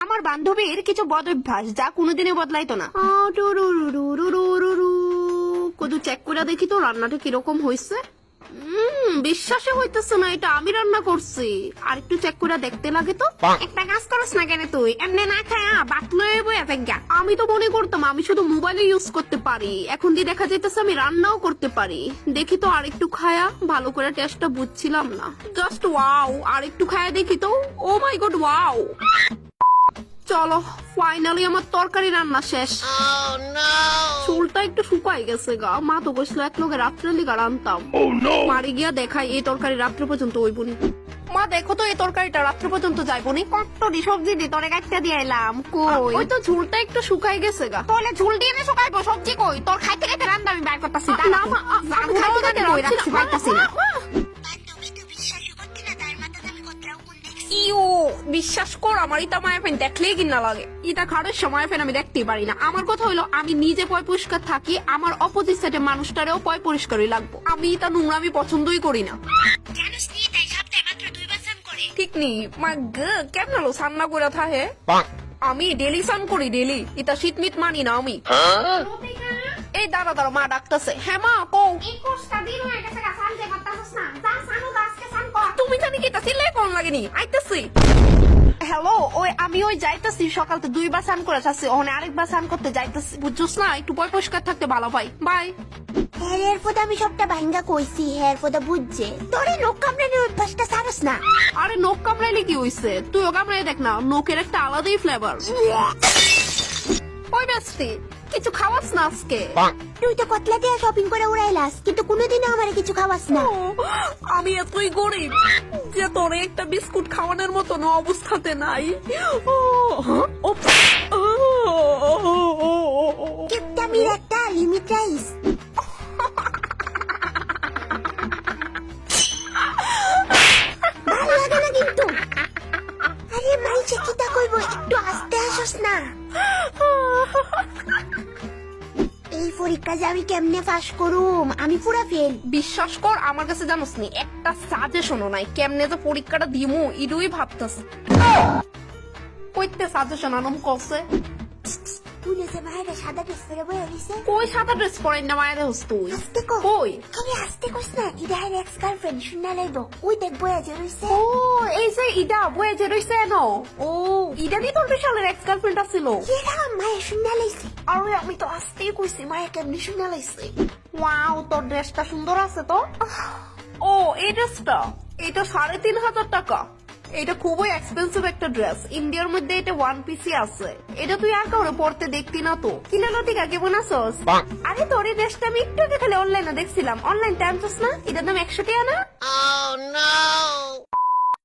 আমার বান্ধবীর কিছু বদ অভ্যাস যা কোনোদিনই বদলাইতো না। কদু চেক করে দেখি তো রান্নাটা কিরকম হয়েছে। বিশ্বাসে হইতেছে না এটা আমি রান্না করছি। আর একটু চেক করে দেখতে লাগে তো। একটা কাজ করস না কেন তুই এমনি না খায়া বাতলে বই এফেঙ্গা। আমি তো মনে করতাম আমি শুধু মোবাইলে ইউজ করতে পারি, এখন দিয়ে দেখা যাইতেছে আমি রান্নাও করতে পারি। দেখি তো আরেকটু খায়া, ভালো করে টেস্টটা বুঝছিলাম না। জাস্ট ওয়াও, আরেকটু খায়া দেখি তো। ও মাই গড ওয়াও। চলো ফাইনালি আমার তরকারি রান্না শেষ। চুলটা একটু শুকাই গেছে গা। মা তো বসলো এক লোকে রাত্রে লিগা রান্তাম। মারি গিয়া দেখাই এই তরকারি রাত্রে পর্যন্ত হইবনি। মা দেখো তো এই তরকারিটা রাত্রে পর্যন্ত যাইবনি। কট্টরি সবজি দি তোরে কাটতে দিয়ে এলাম। কই ওই তো ঝুলটা একটু শুকাই গেছে গা। তাহলে ঝুল দিয়ে না শুকাইবো, সবজি কই? তোর খাইতে খাইতে রান্না আমি বাইর করতেছি। না মা আমি খাইতে খাইতে রাখছি পাইতাছি না। বিশ্বাস কর আমার ইতা মায়ের ফেন দেখলেই কিনা লাগে। ইতা খাড়ের সময় ফেন আমি দেখতেই পারি না। আমার কথা হলো আমি নিজে পয় পরিষ্কার থাকি, আমার অপোজিট সাইডে মানুষটারেও পয় পরিষ্কারই লাগবো। আমি ইতা নোংরা আমি পছন্দই করি না। ঠিক নি মা কেমন হলো সান্না করে থাকে। আমি ডেলি সান করি ডেলি। ইতা শীতমিত মানি না আমি। এই দাঁড়া দাঁড়া মা ডাকতেছে। হ্যাঁ মা কও। তুমি জানি কি তা সিলাই কোন লাগেনি আইতেছি। হ্যালো ওই আমি ওই যাইতেছি সকাল তো 2 বার স্নান করে আসছি, ওখানে আরেকবার স্নান করতে যাইতেছি। বুঝছস না একটু পয় পরিষ্কার থাকতে ভালো পাই। বাই। হেয়ার ফোদা আমি সবটা ভাঙ্গা কইছি, হেয়ার ফোদা বুঝছে। তোরে নখ কামড়ানোর অভ্যাসটা ছাড়স না। আরে নখ কামড়াইলে কি হইছে? তুইও কামড়াই দেখ না, নখের একটা আলাদাই ফ্লেভার। ওই বেস্টি কিছু খাওয়াস না আজকে? তুই তো কতলা দিয়ে শপিং করে উড়াইলাস, কিন্তু কোনোদিনও আমারে কিছু খাওয়াস না। আমি এতই গরিব যে তোরে একটা বিস্কুট খাওয়ানোর মতো অবস্থাতে নাই। কিপটামির একটা লিমিট রাইস। ভালো লাগে না কিন্তু। আরে মাইছে কিটা কইব, একটু আস্তে আসস না। এই পরীক্ষা যে আমি কেমনে পাস করুম, আমি পুরা ফেল। বিশ্বাস কর আমার কাছে জানোস নি একটা সাজেশনও নাই কেমনে যে পরীক্ষাটা দিমু ইডুই ভাবতাছি। কইতে সাজেশন আনম কসে পুলিশে মায়েরা সাদা ড্রেস পরে বয়ে রইছে। কই সাদা ড্রেস পরেন না মায়ের হোস তুই? আস্তে কো। কই আমি আস্তে কইস না, ইডা হের এক্স গার্লফ্রেন্ড শুনা লাইবো। ওই দেখ বয়ে যে রইছে। ও এই যে ইডা বয়ে যে রইছে ন। ও ইডা দি তোর বিশালের এক্স গার্লফ্রেন্ড আছিল। এরা মায়ের শুনা লাইছে। আরে আমি তো আস্তেই কইছি, মায়ের কেমনে শুনা লাইছে। ওয়াও তোর ড্রেসটা সুন্দর আছে তো। ও এই ড্রেসটা এটা 3,500 টাকা। এটা খুবই এক্সপেন্সিভ একটা ড্রেস। ইন্ডিয়ার মধ্যে এটা 1 পিসি আছে। এটা তুই আর কাউরে পড়তে দেখতি না তো। কিনা লতিকা কেমন আছোস? আরে তোর এই ড্রেসটা আমি একটু আগে খালি অনলাইনে দেখছিলাম। অনলাইন টাইমস না, এটার দাম 100 টাকা না।